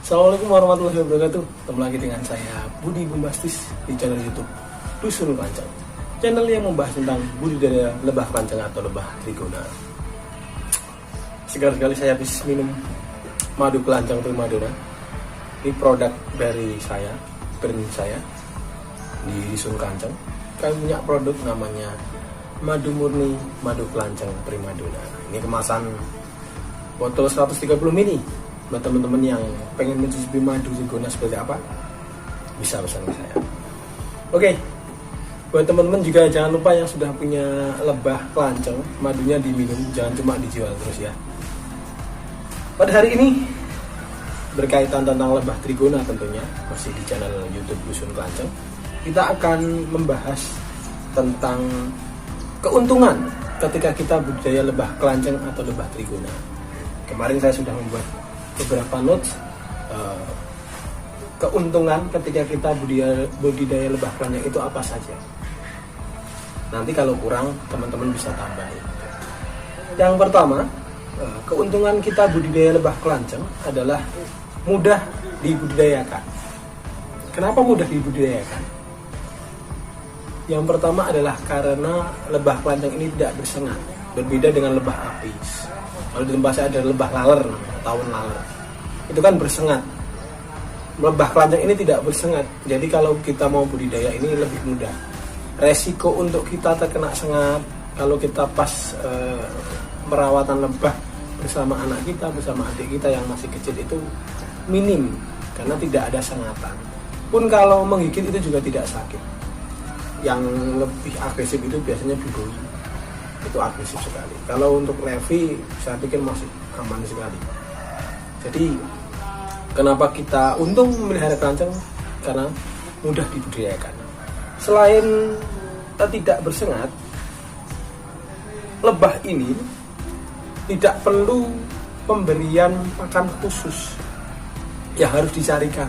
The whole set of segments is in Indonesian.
Assalamualaikum warahmatullahi wabarakatuh. Ketemu lagi dengan saya Budi Bombastis di channel YouTube Dusun Kelanceng. Channel yang membahas tentang budidaya lebah kelanceng atau lebah trigona. Sekali-kali saya habis minum madu kelanceng primadona. Ini produk dari saya, brand saya di Dusun Kelanceng. Kami punya produk namanya madu murni madu kelanceng primadona. Ini kemasan botol 130 ml. Buat teman-teman yang pengen mencicipi madu trigona seperti apa, bisa pesan ke saya. Oke, buat teman-teman juga jangan lupa yang sudah punya lebah kelanceng, madunya diminum, jangan cuma dijual terus ya. Pada hari ini berkaitan tentang lebah trigona tentunya, masih di channel YouTube Dusun Kelanceng. Kita akan membahas tentang keuntungan ketika kita budidaya lebah kelanceng atau lebah trigona. Kemarin saya sudah membuat beberapa notes keuntungan ketika kita budidaya lebah kelanceng itu apa saja. Nanti kalau kurang teman-teman bisa tambahin. Yang pertama, keuntungan kita budidaya lebah kelanceng adalah mudah dibudidayakan. Kenapa mudah dibudidayakan? Yang pertama adalah karena lebah kelanceng ini tidak bersengat, berbeda dengan lebah apis. Kalau di tempat saya ada lebah laler, tawon laler. Itu kan bersengat. Lebah kelanceng ini tidak bersengat. Jadi kalau kita mau budidaya ini lebih mudah. Resiko untuk kita terkena sengat kalau kita pas perawatan lebah bersama anak kita, bersama adik kita yang masih kecil itu minim karena tidak ada sengatan. Pun kalau menggigit itu juga tidak sakit. Yang lebih agresif itu biasanya bidoi. Itu agresif sekali. Kalau untuk levi saya pikir masih aman sekali. Jadi kenapa kita untung memelihara kelanceng? Karena mudah dibudidayakan. Selain tidak bersengat, lebah ini tidak perlu pemberian makan khusus yang harus dicarikan.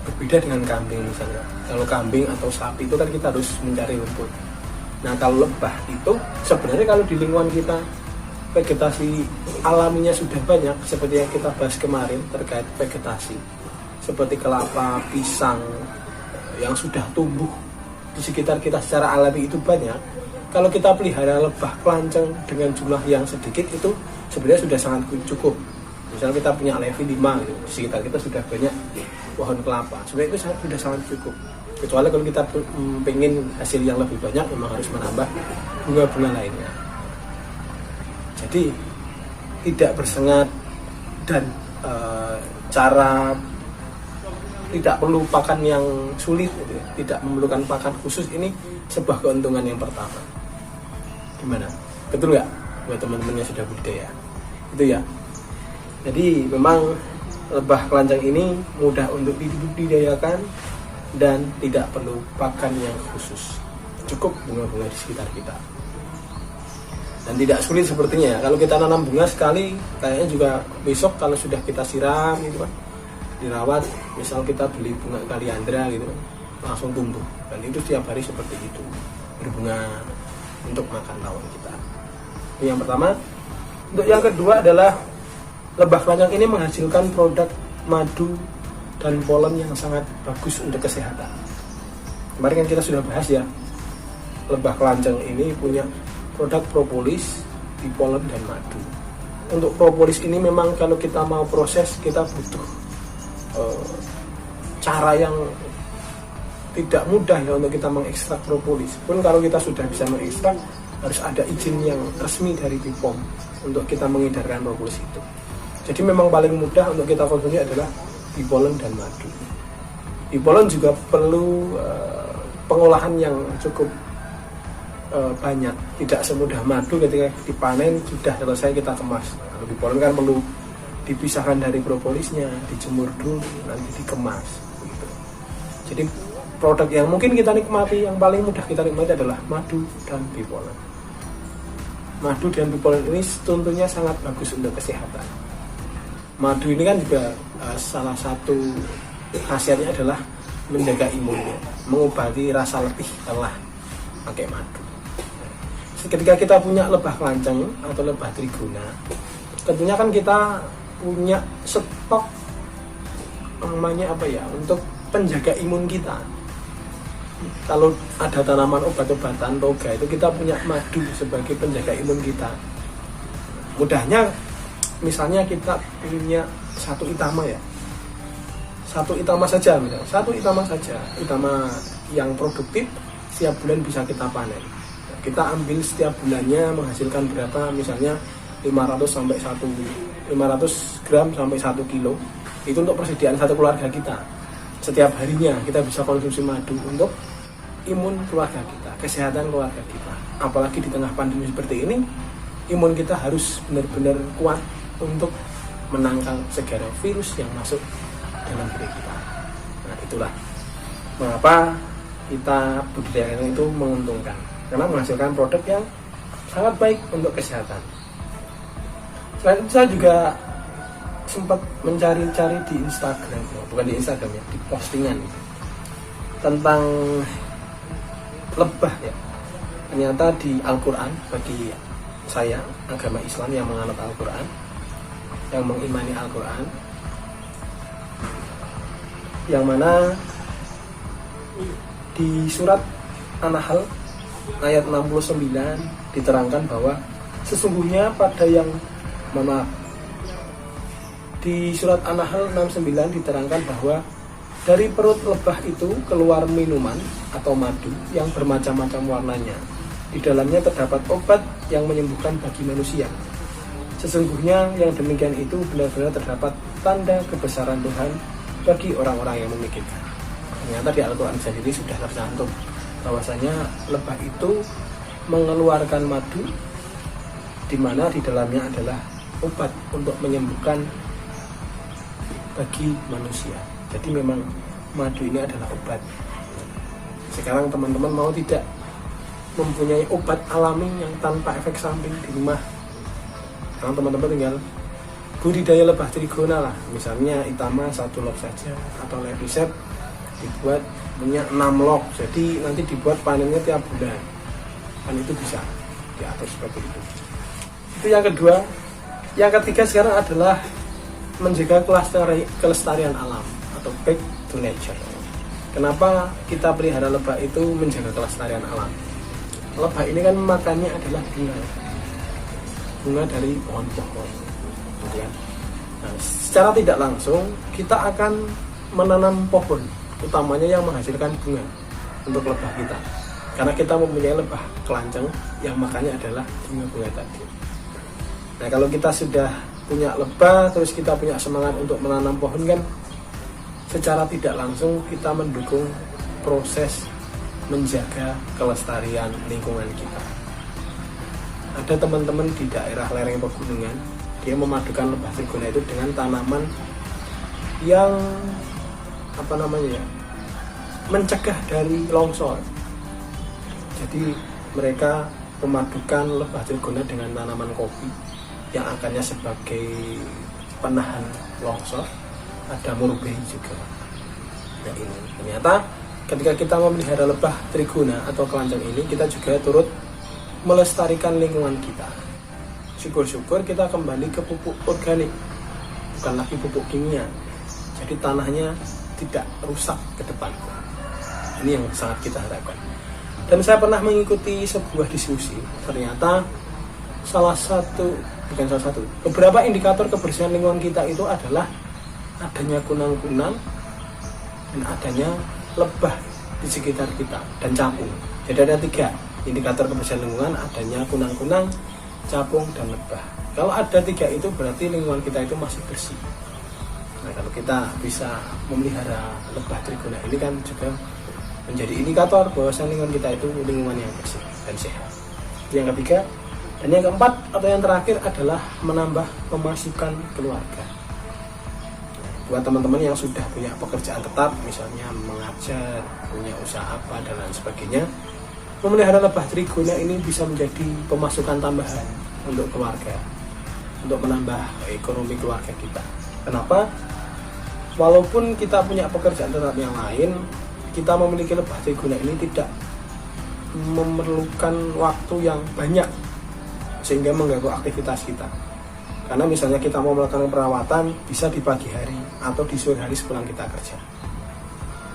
Berbeda dengan kambing misalnya. Kalau kambing atau sapi itu kan kita harus mencari rumput. Nah kalau lebah itu sebenarnya kalau di lingkungan kita vegetasi alaminya sudah banyak, seperti yang kita bahas kemarin terkait vegetasi seperti kelapa, pisang yang sudah tumbuh di sekitar kita secara alami itu banyak. Kalau kita pelihara lebah kelanceng dengan jumlah yang sedikit itu sebenarnya sudah sangat cukup. Misalnya kita punya levi 5 gitu, di sekitar kita sudah banyak pohon kelapa, sebenarnya itu sudah sangat cukup. Kecuali kalau kita pengen hasil yang lebih banyak, memang harus menambah bunga-bunga lainnya. Jadi tidak bersengat dan cara tidak perlu pakan yang sulit, gitu ya. Tidak memerlukan pakan khusus, ini sebuah keuntungan yang pertama. Gimana? Betul nggak buat teman-teman yang sudah budidaya? Itu ya. Jadi memang lebah kelanceng ini mudah untuk dibudidayakan dan tidak perlu pakan yang khusus. Cukup bunga-bunga di sekitar kita. Dan tidak sulit sepertinya ya. Kalau kita nanam bunga sekali, kayaknya juga besok kalau sudah kita siram gitu kan, dirawat, misal kita beli bunga kaliandra gitu kan, langsung tumbuh. Dan itu setiap hari seperti itu, berbunga untuk makan lawan kita. Ini yang pertama. Untuk yang kedua adalah lebah kelanceng ini menghasilkan produk madu dan polen yang sangat bagus untuk kesehatan. Kemarin kan kita sudah bahas ya, lebah kelanceng ini punya produk propolis, polen dan madu. Untuk propolis ini memang kalau kita mau proses kita butuh cara yang tidak mudah ya untuk kita mengekstrak propolis. Pun kalau kita sudah bisa mengekstrak, harus ada izin yang resmi dari BPOM untuk kita mengedarkan propolis itu. Jadi memang paling mudah untuk kita konsumsi adalah polen dan madu. Polen juga perlu pengolahan yang cukup banyak, tidak semudah madu ketika dipanen sudah selesai kita kemas. Kalau polen kan perlu dipisahkan dari propolisnya, dijemur dulu, nanti dikemas gitu. Jadi produk yang mungkin kita nikmati, yang paling mudah kita nikmati adalah madu dan polen. Madu dan polen ini tentunya sangat bagus untuk kesehatan. Madu ini kan juga salah satu khasiatnya adalah menjaga imunnya, mengobati rasa letih lelah pakai madu. Ketika kita punya lebah kelanceng atau lebah trigona, tentunya kan kita punya stok namanya apa ya, untuk penjaga imun kita. Kalau ada tanaman obat-obatan toga itu kita punya madu sebagai penjaga imun kita. Mudahnya misalnya kita punya satu itama ya, satu itama saja misalnya, satu itama saja, itama yang produktif setiap bulan bisa kita panen. Kita ambil setiap bulannya menghasilkan berapa, misalnya 500 gram sampai 1 kilo. Itu untuk persediaan satu keluarga kita. Setiap harinya kita bisa konsumsi madu untuk imun keluarga kita, kesehatan keluarga kita. Apalagi di tengah pandemi seperti ini, imun kita harus benar-benar kuat untuk menangkal segala virus yang masuk dalam diri kita. Nah, itulah mengapa kita budidaya itu menguntungkan, karena menghasilkan produk yang sangat baik untuk kesehatan. Selain itu saya juga sempat mencari-cari di Instagram, bukan di Instagram ya, di postingan tentang lebah ya. Ternyata di Al-Quran, bagi saya agama Islam yang menganut Al-Quran, yang mengimani Al-Quran, yang mana di surat An-Nahl ayat 69 diterangkan bahwa sesungguhnya pada yang di surat An-Nahl 69 diterangkan bahwa dari perut lebah itu keluar minuman atau madu yang bermacam-macam warnanya. Di dalamnya terdapat obat yang menyembuhkan bagi manusia. Sesungguhnya yang demikian itu benar-benar terdapat tanda kebesaran Tuhan bagi orang-orang yang memikirkan. Ternyata di Al-Quran sendiri sudah tercantum bahwasanya lebah itu mengeluarkan madu, di mana di dalamnya adalah obat untuk menyembuhkan bagi manusia. Jadi memang madu ini adalah obat. Sekarang teman-teman mau tidak mempunyai obat alami yang tanpa efek samping di rumah, sekarang teman-teman tinggal budidaya lebah trigona lah. Misalnya itama 1 log saja, atau levisep dibuat punya 6 log, jadi nanti dibuat panennya tiap bulan, kan itu bisa diatur seperti itu. Itu yang kedua. Yang ketiga sekarang adalah menjaga kelestarian alam atau back to nature. Kenapa kita pelihara lebah itu menjaga kelestarian alam? Lebah ini kan makannya adalah bunga dari pohon-pohon, gitu ya. Nah, secara tidak langsung kita akan menanam pohon, utamanya yang menghasilkan bunga untuk lebah kita, karena kita mempunyai lebah kelanceng yang makannya adalah bunga-bunga tadi. Nah, kalau kita sudah punya lebah, terus kita punya semangat untuk menanam pohon, kan secara tidak langsung kita mendukung proses menjaga kelestarian lingkungan kita. Ada teman-teman di daerah lereng pegunungan, dia memadukan lebah trigona itu dengan tanaman yang mencegah dari longsor. Jadi mereka memadukan lebah trigona dengan tanaman kopi yang akannya sebagai penahan longsor. Ada murbei juga. Nah, ini ternyata ketika kita memelihara lebah trigona atau kelanceng ini, kita juga turut melestarikan lingkungan kita. Syukur-syukur kita kembali ke pupuk organik, bukan lagi pupuk kimia. Jadi tanahnya tidak rusak ke depan. Ini yang sangat kita harapkan. Dan saya pernah mengikuti sebuah diskusi, ternyata beberapa indikator kebersihan lingkungan kita itu adalah adanya kunang-kunang dan adanya lebah di sekitar kita dan capung. Jadi ada 3 indikator kebersihan lingkungan, adanya kunang-kunang, capung, dan lebah. Kalau ada 3 itu berarti lingkungan kita itu masih bersih. Nah, kalau kita bisa memelihara lebah trigona ini kan juga menjadi indikator bahwa lingkungan kita itu lingkungan yang bersih dan sehat. Yang ketiga, dan yang keempat atau yang terakhir adalah menambah pemasukan keluarga. Buat teman-teman yang sudah punya pekerjaan tetap, misalnya mengajar, punya usaha apa dan lain sebagainya, memelihara lebah trigona ini bisa menjadi pemasukan tambahan untuk keluarga, untuk menambah ekonomi keluarga kita. Kenapa? Walaupun kita punya pekerjaan tetap yang lain, kita memiliki lebah trigona ini tidak memerlukan waktu yang banyak sehingga mengganggu aktivitas kita. Karena misalnya kita mau melakukan perawatan bisa di pagi hari atau di sore hari sepulang kita kerja.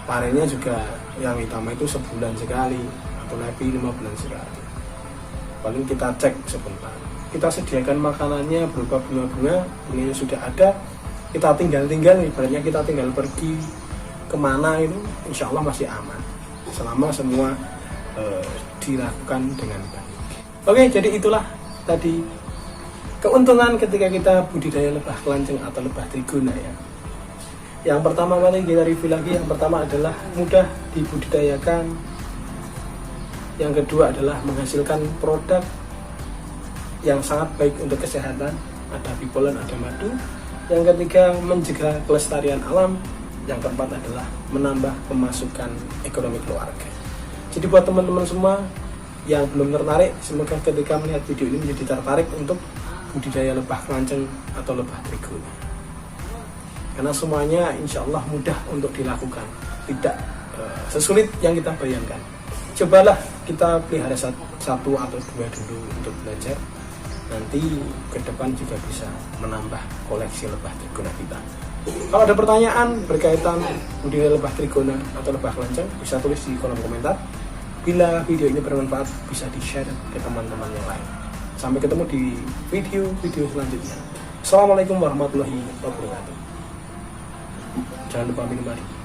Panennya juga yang utama itu sebulan sekali atau lebih 5 bulan sekali. Paling kita cek sebentar. Kita sediakan makanannya berupa bunga-bunga, bunganya sudah ada, kita tinggal ibaratnya kita tinggal pergi kemana itu insya Allah masih aman selama semua dilakukan dengan baik. Oke, jadi itulah tadi keuntungan ketika kita budidaya lebah kelanceng atau lebah trigona ya. Yang pertama mari kita review lagi. Yang pertama adalah mudah dibudidayakan. Yang kedua adalah menghasilkan produk yang sangat baik untuk kesehatan, ada pipolan, ada madu. Yang ketiga mencegah kelestarian alam. Yang keempat adalah menambah pemasukan ekonomi keluarga. Jadi buat teman-teman semua yang belum tertarik, semoga ketika melihat video ini menjadi tertarik untuk budidaya lebah kelanceng atau lebah trigona. Karena semuanya insya Allah mudah untuk dilakukan, tidak sesulit yang kita bayangkan. Cobalah kita pelihara satu atau dua dulu untuk belajar. Nanti ke depan juga bisa menambah koleksi lebah trigona kita. Kalau ada pertanyaan berkaitan budidaya lebah trigona atau lebah kelanceng, bisa tulis di kolom komentar. Bila video ini bermanfaat, bisa di-share ke teman-teman yang lain. Sampai ketemu di video selanjutnya. Assalamualaikum warahmatullahi wabarakatuh. Jangan lupa minum air.